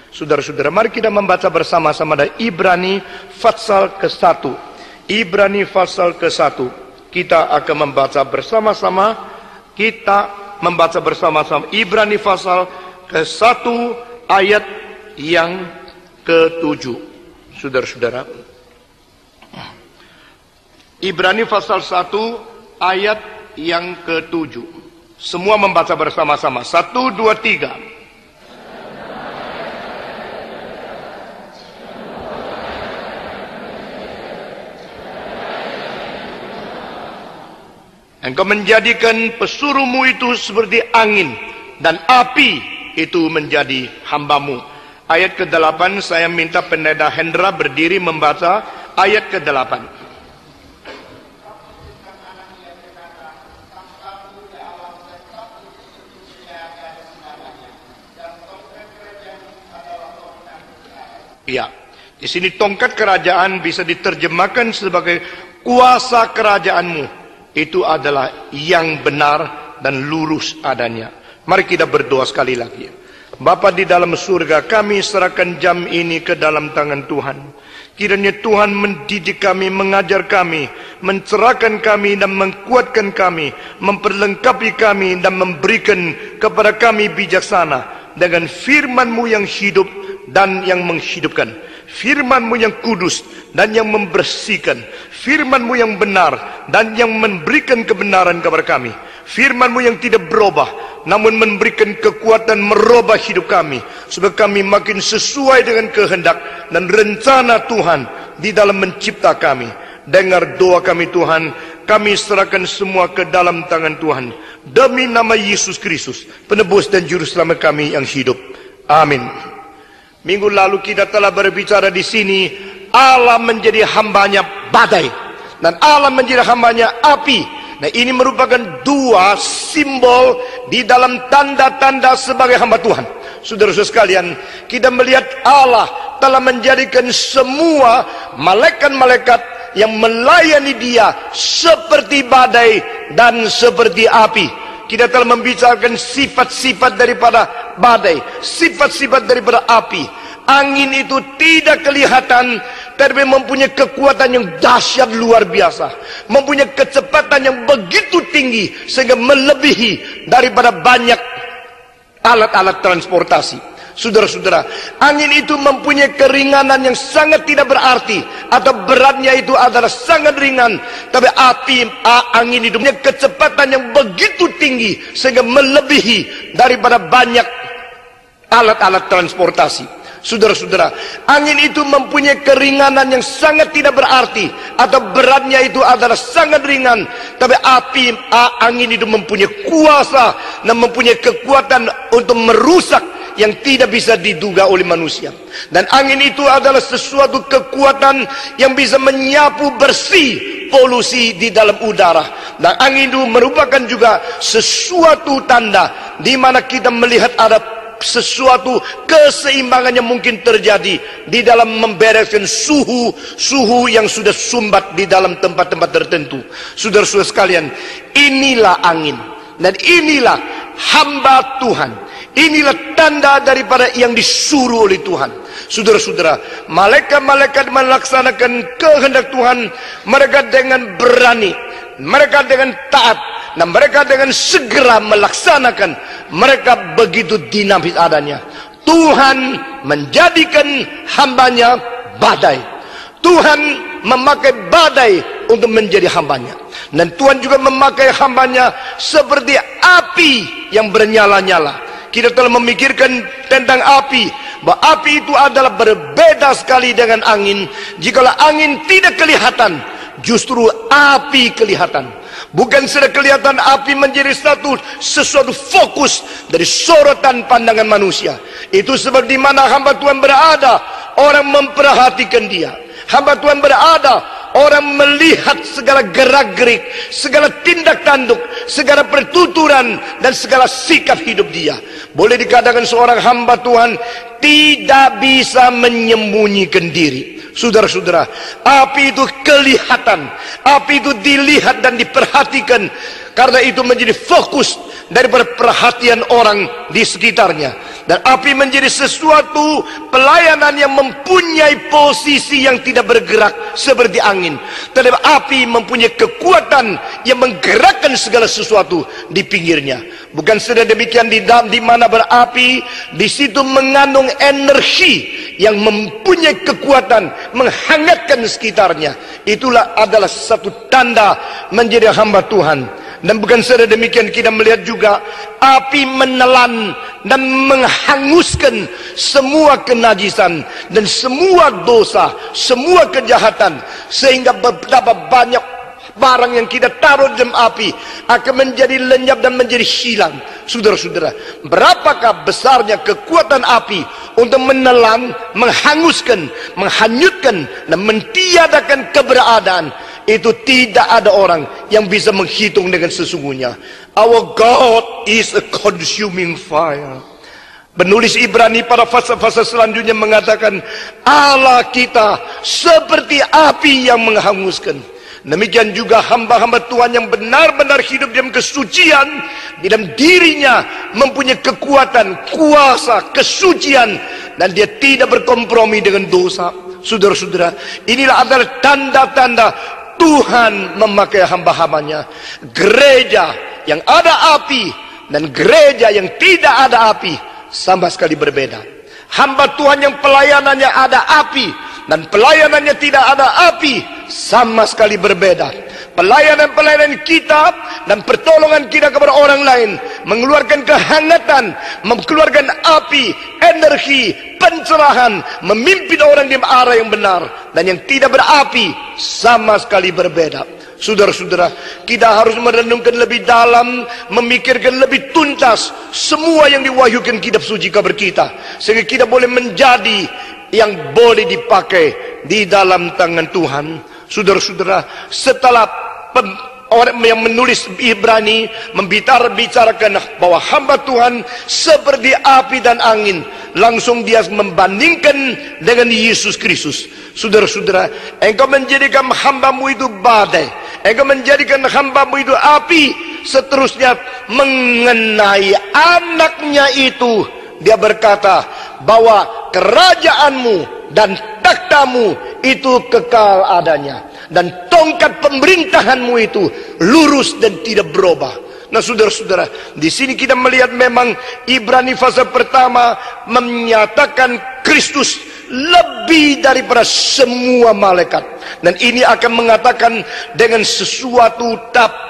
Saudara-saudara, mari kita membaca bersama-sama dari Ibrani pasal ke-1. Ibrani pasal ke-1. Kita akan membaca bersama-sama. Ibrani pasal ke-1 ayat yang ke-7. Saudara-saudara, Ibrani pasal 1 ayat yang ke-7. Semua membaca bersama-sama. 1, 2, 3. Engkau menjadikan pesuruhmu itu seperti angin, dan api itu menjadi hambamu. Ayat ke-8, saya minta pendeta Hendra berdiri membaca ayat ke-8. Ya, di sini tongkat kerajaan bisa diterjemahkan sebagai kuasa kerajaanmu. Itu adalah yang benar dan lurus adanya. Mari kita berdoa sekali lagi. Bapa di dalam surga, kami serahkan jam ini ke dalam tangan Tuhan. Kiranya Tuhan mendidik kami, mengajar kami, mencerahkan kami dan menguatkan kami, memperlengkapi kami dan memberikan kepada kami bijaksana dengan firman-Mu yang hidup dan yang menghidupkan, firman-Mu yang kudus dan yang membersihkan, firman-Mu yang benar dan yang memberikan kebenaran kepada kami, firman-Mu yang tidak berubah namun memberikan kekuatan merubah hidup kami, supaya kami makin sesuai dengan kehendak dan rencana Tuhan di dalam mencipta kami. Dengar doa kami Tuhan, kami serahkan semua ke dalam tangan Tuhan, demi nama Yesus Kristus, penebus dan juru selamat kami yang hidup. Amin. Minggu lalu kita telah berbicara di sini, Allah menjadi hambanya badai dan Allah menjadi hambanya api. Nah, ini merupakan dua simbol di dalam tanda-tanda sebagai hamba Tuhan. Saudara-saudara sekalian, kita melihat Allah telah menjadikan semua malaikat-malaikat yang melayani Dia seperti badai dan seperti api. Kita telah membicarakan sifat-sifat daripada badai, sifat-sifat daripada api. Angin itu tidak kelihatan, tapi mempunyai kekuatan yang dahsyat luar biasa, mempunyai kecepatan yang begitu tinggi sehingga melebihi daripada banyak alat-alat transportasi. Saudara-saudara, angin itu mempunyai keringanan yang sangat tidak berarti, atau beratnya itu adalah sangat ringan. Tapi angin itu punya kecepatan yang begitu tinggi sehingga melebihi daripada banyak alat-alat transportasi. Saudara-saudara, angin itu mempunyai keringanan yang sangat tidak berarti, atau beratnya itu adalah sangat ringan. Tapi angin itu mempunyai kuasa dan mempunyai kekuatan untuk merusak yang tidak bisa diduga oleh manusia. Dan angin itu adalah sesuatu kekuatan yang bisa menyapu bersih polusi di dalam udara. Dan angin itu merupakan juga sesuatu tanda di mana kita melihat ada sesuatu keseimbangan yang mungkin terjadi di dalam membereskan suhu yang sudah sumbat di dalam tempat-tempat tertentu. Saudara-saudara sekalian, inilah angin dan inilah hamba Tuhan. Inilah tanda daripada yang disuruh oleh Tuhan. Saudara-saudara, malaikat-malaikat melaksanakan kehendak Tuhan, mereka dengan berani, mereka dengan taat, dan mereka dengan segera melaksanakan. Mereka begitu dinamis adanya. Tuhan menjadikan hambanya badai. Tuhan memakai badai untuk menjadi hambanya. Dan Tuhan juga memakai hambanya seperti api yang bernyala-nyala. Kita telah memikirkan tentang api, bahwa api itu adalah berbeda sekali dengan angin. Jikalau angin tidak kelihatan, justru api kelihatan. Bukan sudah kelihatan api menjadi sesuatu fokus dari sorotan pandangan manusia. Itu sebab di mana hamba Tuhan berada, orang memperhatikan dia. Hamba Tuhan berada, orang melihat segala gerak-gerik, segala tindak tanduk, segala pertuturan dan segala sikap hidup dia. Boleh dikatakan seorang hamba Tuhan tidak bisa menyembunyikan diri. Saudara-saudara, api itu kelihatan, api itu dilihat dan diperhatikan. Karena itu menjadi fokus daripada perhatian orang di sekitarnya. Dan api menjadi sesuatu pelayanan yang mempunyai posisi yang tidak bergerak seperti angin. Tetapi api mempunyai kekuatan yang menggerakkan segala sesuatu di pinggirnya. Bukan saja demikian, di mana berapi, di situ mengandung energi yang mempunyai kekuatan menghangatkan sekitarnya. Itulah adalah satu tanda menjadi hamba Tuhan. Dan bukan saja demikian, kita melihat juga api menelan dan menghanguskan semua kenajisan dan semua dosa, semua kejahatan, sehingga betapa banyak barang yang kita taruh dalam api akan menjadi lenyap dan menjadi hilang. Saudara-saudara, berapakah besarnya kekuatan api untuk menelan, menghanguskan, menghanyutkan dan mentiadakan keberadaan. Itu tidak ada orang yang bisa menghitung dengan sesungguhnya. Our God is a consuming fire. Penulis Ibrani pada fase-fase selanjutnya mengatakan, Allah kita seperti api yang menghanguskan. Demikian juga hamba-hamba Tuhan yang benar-benar hidup dalam kesucian, di dalam dirinya mempunyai kekuatan, kuasa, kesucian, dan dia tidak berkompromi dengan dosa. Saudara-saudara, inilah adalah tanda-tanda Tuhan memakai hamba-hambanya. Gereja yang ada api dan gereja yang tidak ada api sama sekali berbeda. Hamba Tuhan yang pelayanannya ada api dan pelayanannya tidak ada api sama sekali berbeda. Pelayanan-pelayanan kita dan pertolongan kita kepada orang lain mengeluarkan kehangatan, mengeluarkan api, energi, pencerahan, memimpin orang di arah yang benar. Dan yang tidak berapi sama sekali berbeda. Saudara-saudara, kita harus merenungkan lebih dalam, memikirkan lebih tuntas semua yang diwahyukan kitab suci kabar kita, sehingga kita boleh menjadi yang boleh dipakai di dalam tangan Tuhan. Saudara-saudara, setelah orang yang menulis Ibrani membicarakan bahwa hamba Tuhan seperti api dan angin, langsung dia membandingkan dengan Yesus Kristus. Saudara-saudara, engkau menjadikan hambamu itu badai, engkau menjadikan hambamu itu api. Seterusnya mengenai anaknya itu, dia berkata bahwa kerajaanmu dan takhtamu itu kekal adanya, dan tongkat pemerintahanmu itu lurus dan tidak berubah. Nah, saudara-saudara, di sini kita melihat memang Ibrani fase pertama menyatakan Kristus lebih daripada semua malaikat, dan ini akan mengatakan dengan sesuatu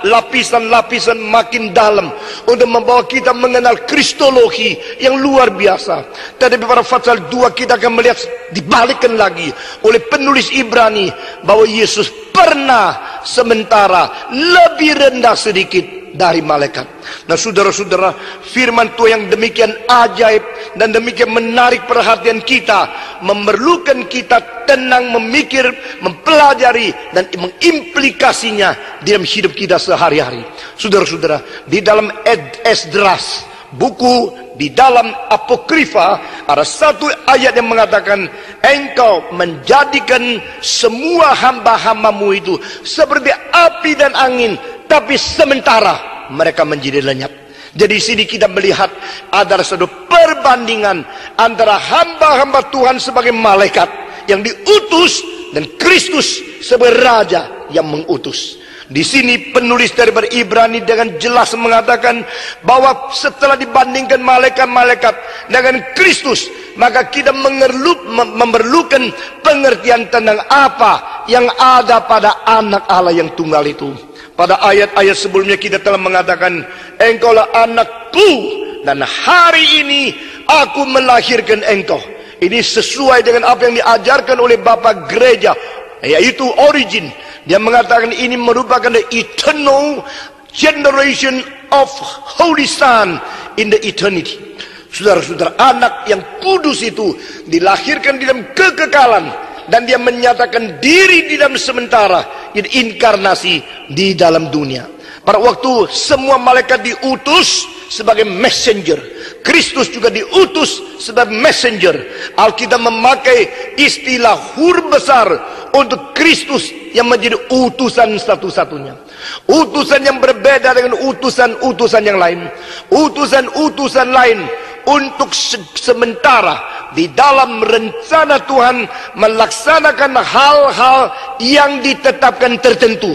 lapisan-lapisan makin dalam untuk membawa kita mengenal kristologi yang luar biasa. Tetapi pada pasal 2 kita akan melihat dibalikkan lagi oleh penulis Ibrani bahwa Yesus pernah sementara lebih rendah sedikit dari malaikat. Nah, saudara-saudara, firman Tuhan yang demikian ajaib dan demikian menarik perhatian kita, memerlukan kita tenang memikir, mempelajari dan mengimplikasinya di dalam hidup kita sehari-hari. Saudara-saudara, di dalam Esdras, buku di dalam Apokrifa, ada satu ayat yang mengatakan, engkau menjadikan semua hamba-hambamu itu seperti api dan angin, tapi sementara mereka menjadi lenyap. Jadi di sini kita melihat ada satu perbandingan antara hamba-hamba Tuhan sebagai malaikat yang diutus dan Kristus sebagai raja yang mengutus. Di sini penulis daripada Ibrani dengan jelas mengatakan bahwa setelah dibandingkan malaikat-malaikat dengan Kristus, maka kita memerlukan pengertian tentang apa yang ada pada anak Allah yang tunggal itu. Pada ayat-ayat sebelumnya kita telah mengatakan, engkaulah anakku dan hari ini aku melahirkan engkau. Ini sesuai dengan apa yang diajarkan oleh Bapak Gereja, yaitu origin. Dia mengatakan ini merupakan the eternal generation of Holy Son in the eternity. Saudara-saudara, anak yang kudus itu dilahirkan di dalam kekekalan, dan dia menyatakan diri di dalam sementara, jadi inkarnasi di dalam dunia. Pada waktu semua malaikat diutus sebagai messenger, Kristus juga diutus sebagai messenger. Alkitab memakai istilah huruf besar untuk Kristus yang menjadi utusan satu-satunya, utusan yang berbeda berbeda dengan utusan-utusan yang lain. Utusan-utusan lain untuk sementara di dalam rencana Tuhan melaksanakan hal-hal yang ditetapkan tertentu.